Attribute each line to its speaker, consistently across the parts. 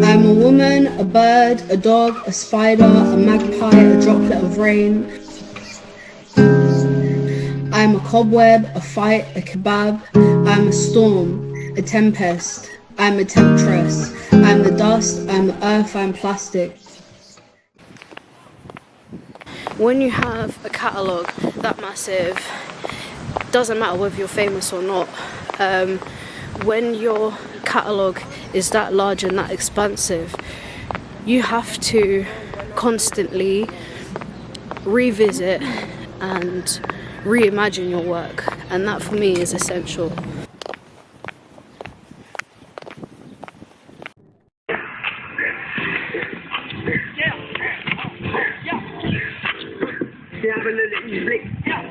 Speaker 1: I'm a woman, a bird, a dog, a spider, a magpie, a droplet of rain. I'm a cobweb, a fight, a kebab. I'm a storm, a tempest. I'm a temptress. I'm the dust, I'm the earth, I'm plastic. When you have a catalogue that massive, doesn't matter whether you're famous or not, when your catalogue is that large and that expansive, you have to constantly revisit and reimagine your work, and that for me is essential.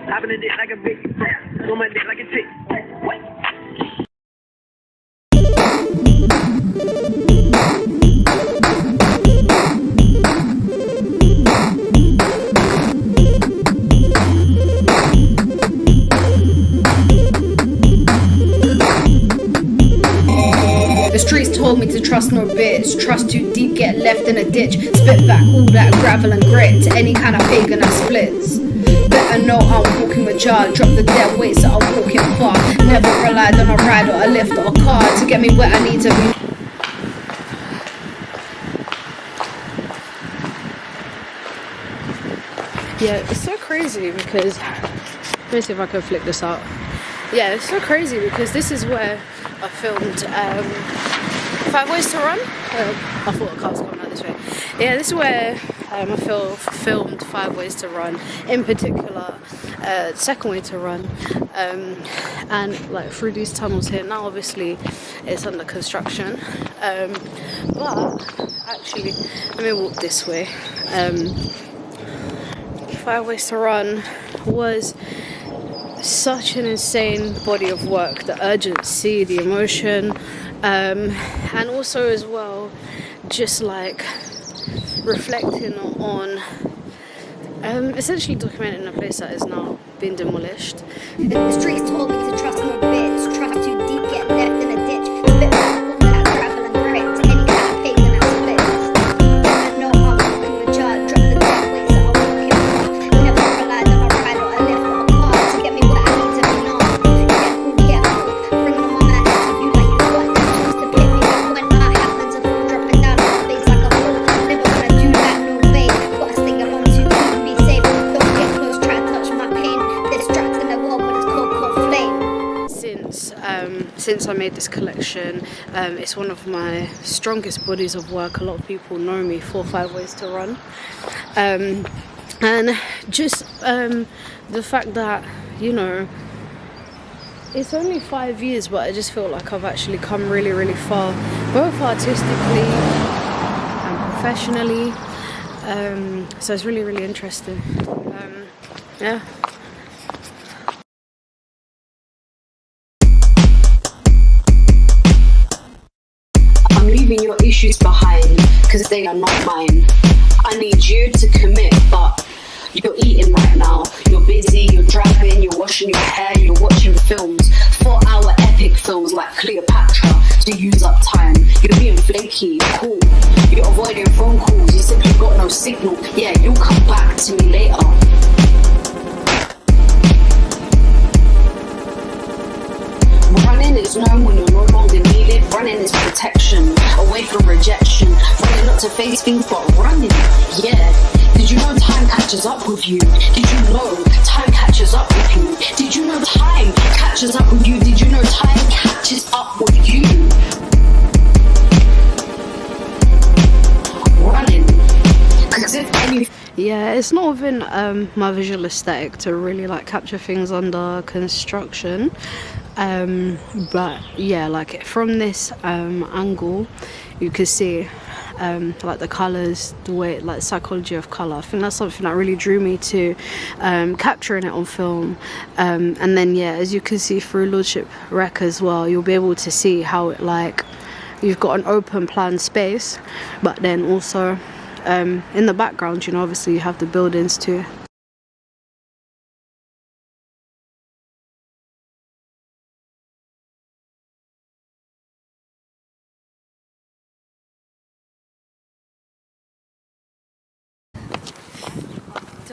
Speaker 2: Having a dick like a bitch, on my dick like a tick. What?
Speaker 1: The streets told me to trust no bitch. Trust too deep, get left in a ditch. Spit back all that gravel and grit to any kind of pagan that splits. Better know I'm walking with jar. Drop the dead weight so I'm walking far. Never relied on a ride or a lift or a car to get me where I need to be. Yeah, it's so crazy because, let me see if I can flick this out. Yeah, it's so crazy because this is where I filmed 5 Ways to Run. I thought the car was coming out this way. Yeah, this is where I filmed 5 Ways to Run. In particular, Second Way to Run. And like through these tunnels here. Now obviously it's under construction. But actually, let me walk this way. 5 Ways to Run was such an insane body of work. The urgency, the emotion, and also as well just like reflecting on essentially documenting a place that is now being demolished.
Speaker 3: The streets told me to trust no bitch. Trust too deep, get left in a ditch. Spit back all that gravel and grit to any kind of pagan that splits. I know I'm walking with jar. Drop the dead weight so I'm walking far. Never relied on a ride or a lift or a car to get me where I need to be now. Get full, bring on my man to you like you got used to pick me up when I happen to fall, dropping down on space like a fool. Never gonna do that, no way. Gotta stay along to keep me safe. Don't get close, try to touch my pain. Distracting the world with its cold flame.
Speaker 1: Since I made this collection, it's one of my strongest bodies of work. A lot of people know me for 5 Ways to Run, and just the fact that, you know, it's only 5 years, but I just feel like I've actually come really, really far, both artistically and professionally. So it's really, really interesting. Yeah.
Speaker 4: I'm leaving your issues behind, cause they are not mine. I need you to commit, but you're eating right now. You're busy, you're driving, you're washing your hair, you're watching films. 4-hour epic films like Cleopatra to use up time. You're being flaky, cool. You're avoiding phone calls, you simply got no signal. Yeah, you'll come back to me later. Running is known when you're no longer needed. Running is protection, away from rejection. Running not to face things, but running, yeah. Did you know time catches up with you? Did you know time catches up with you? Did you know time catches up with you? Did you know time catches up with you? Running. Because if any...
Speaker 1: Yeah, it's not within my visual aesthetic to really like capture things under construction. But yeah, like from this angle, you can see like the colours, the way, like psychology of colour. I think that's something that really drew me to capturing it on film. And then yeah, as you can see through Lordship Rec as well, you'll be able to see how it, like, you've got an open plan space, but then also in the background, you know, obviously you have the buildings too.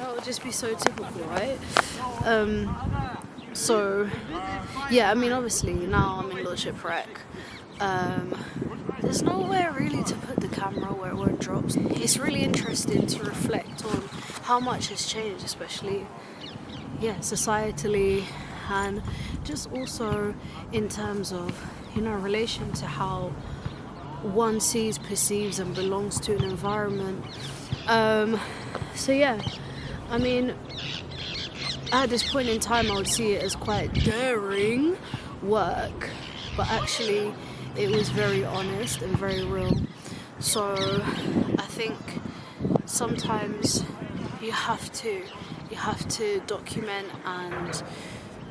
Speaker 1: That would just be so typical, right? So yeah, I mean, obviously now I'm in Lordship Rec. There's nowhere really to put the camera where it won't drop. It's really interesting to reflect on how much has changed, especially societally, and just also in terms of, you know, relation to how one sees, perceives and belongs to an environment. So yeah, I mean, at this point in time I would see it as quite daring work, but actually it was very honest and very real. So I think sometimes you have to document and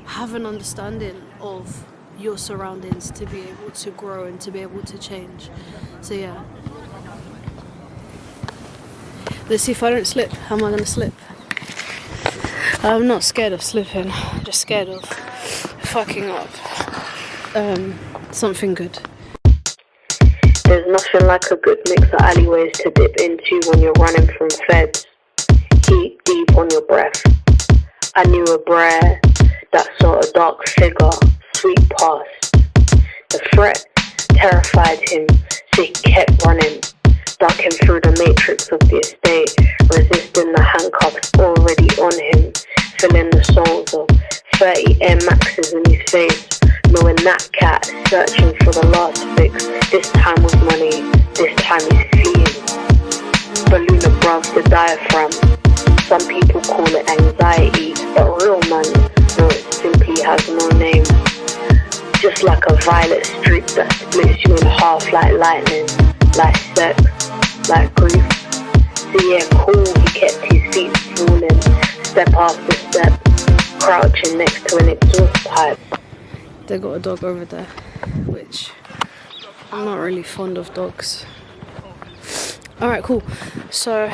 Speaker 1: have an understanding of your surroundings to be able to grow and to be able to change. So yeah, let's see if I don't slip. How am I gonna slip? I'm not scared of slipping, I'm just scared of fucking up something good.
Speaker 5: There's nothing like a good mix of alleyways to dip into when you're running from feds. Heat deep on your breath. I knew a brer, that sort of dark figure, sweet past. The threat terrified him, so he kept running, ducking through the matrix of the estate, resisting the handcuffs already on him, filling the souls of 30 Air Maxes in his face, knowing that cat searching for the last fix. This time was money, this time is fiend. Balloon above the diaphragm. Some people call it anxiety, but real man, no, it simply has no name. Just like a violet streak that splits you in half like lightning, like sex, like grief. So yeah, cool, he kept his feet falling, step after step, crouching next to an exhaust pipe.
Speaker 1: They got a dog over there, which I'm not really fond of dogs. Alright, cool. So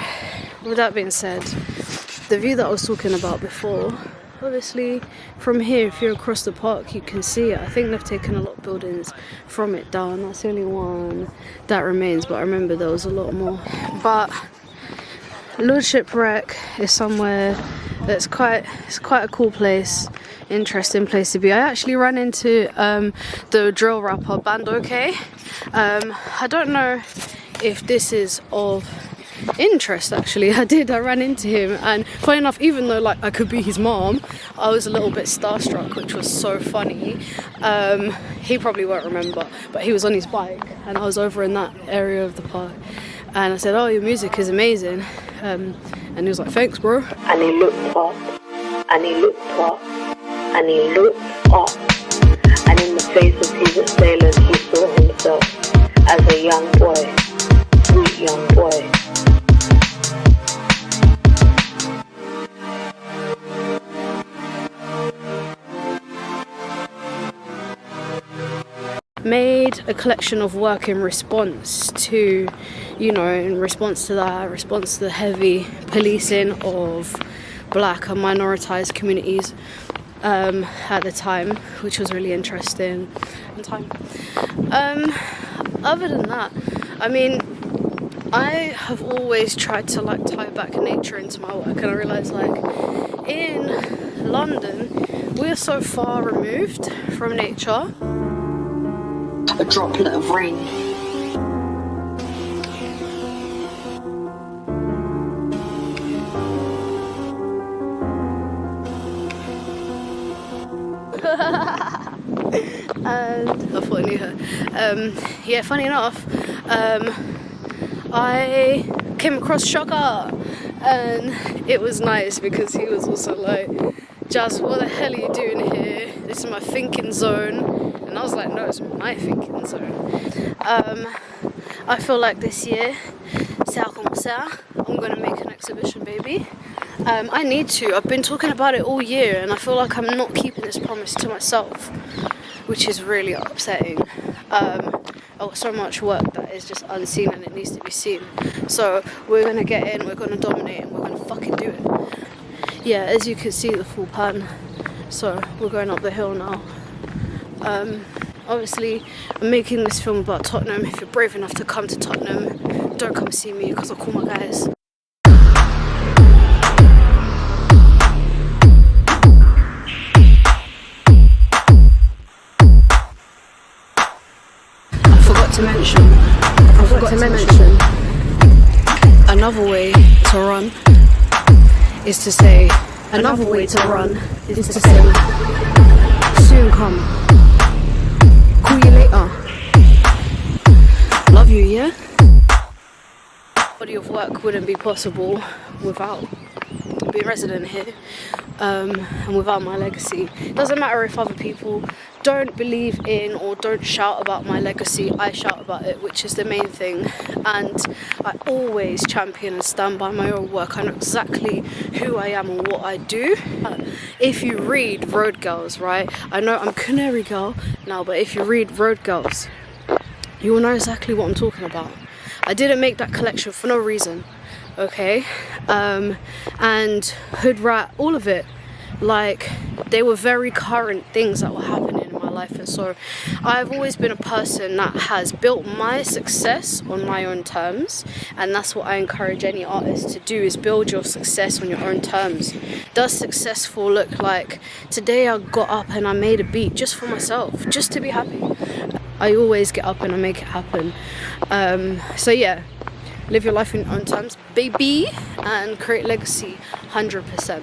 Speaker 1: with that being said, the view that I was talking about before, obviously from here, if you're across the park, you can see it. I think they've taken a lot of buildings from it down. That's the only one that remains, but I remember there was a lot more. But Lordship Rec is somewhere that's quite a cool place, interesting place to be. I actually ran into the drill rapper Band OK. I don't know if this is of interest, actually. I ran into him, and funny enough, even though like I could be his mom, I was a little bit starstruck, which was so funny. He probably won't remember, but he was on his bike and I was over in that area of the park, and I said, "Oh, your music is amazing," and he was like, "Thanks, bro."
Speaker 5: And he looked up, and he looked up, and he looked up, and in the face of his assailants he saw himself as a young boy, sweet young boy.
Speaker 1: Made a collection of work in response to, you know, in response to the heavy policing of black and minoritized communities at the time, which was really interesting. Other than that, I mean, I have always tried to like tie back nature into my work, and I realised like in London we're so far removed from nature.
Speaker 4: A droplet of rain.
Speaker 1: And I thought I knew her. Yeah, funny enough, I came across Shaka, and it was nice because he was also like, "Jazz, what the hell are you doing here? This is my thinking zone." And I was like, "No, it's my thinking zone." I feel like this year, I'm going to make an exhibition, baby. I need to. I've been talking about it all year, and I feel like I'm not keeping this promise to myself, which is really upsetting. I've got so much work that is just unseen and it needs to be seen. So we're going to get in, we're going to dominate, and we're going to fucking do it. Yeah, as you can see, the full pan. So we're going up the hill now. Obviously, I'm making this film about Tottenham. If you're brave enough to come to Tottenham, don't come see me because I'll call my guys. to mention. Another way to run is to say. Another way to run is to say. Soon come. Call you later. Love you, yeah? Body of work wouldn't be possible without being resident here, and without my legacy. It doesn't matter if other people don't believe in or don't shout about my legacy. I shout about it, which is the main thing, and I always champion and stand by my own work. I know exactly who I am and what I do. If you read Road Girls, right, I know I'm Canary Girl now, but if you read Road Girls, you will know exactly what I'm talking about. I didn't make that collection for no reason, okay? And Hood Rat, all of it, like, they were very current things that were happening in my life. And so I've always been a person that has built my success on my own terms, and that's what I encourage any artist to do, is build your success on your own terms. Does successful look like, today I got up and I made a beat just for myself, just to be happy? I always get up and I make it happen. So yeah, live your life in your own terms, baby, and create legacy, 100%.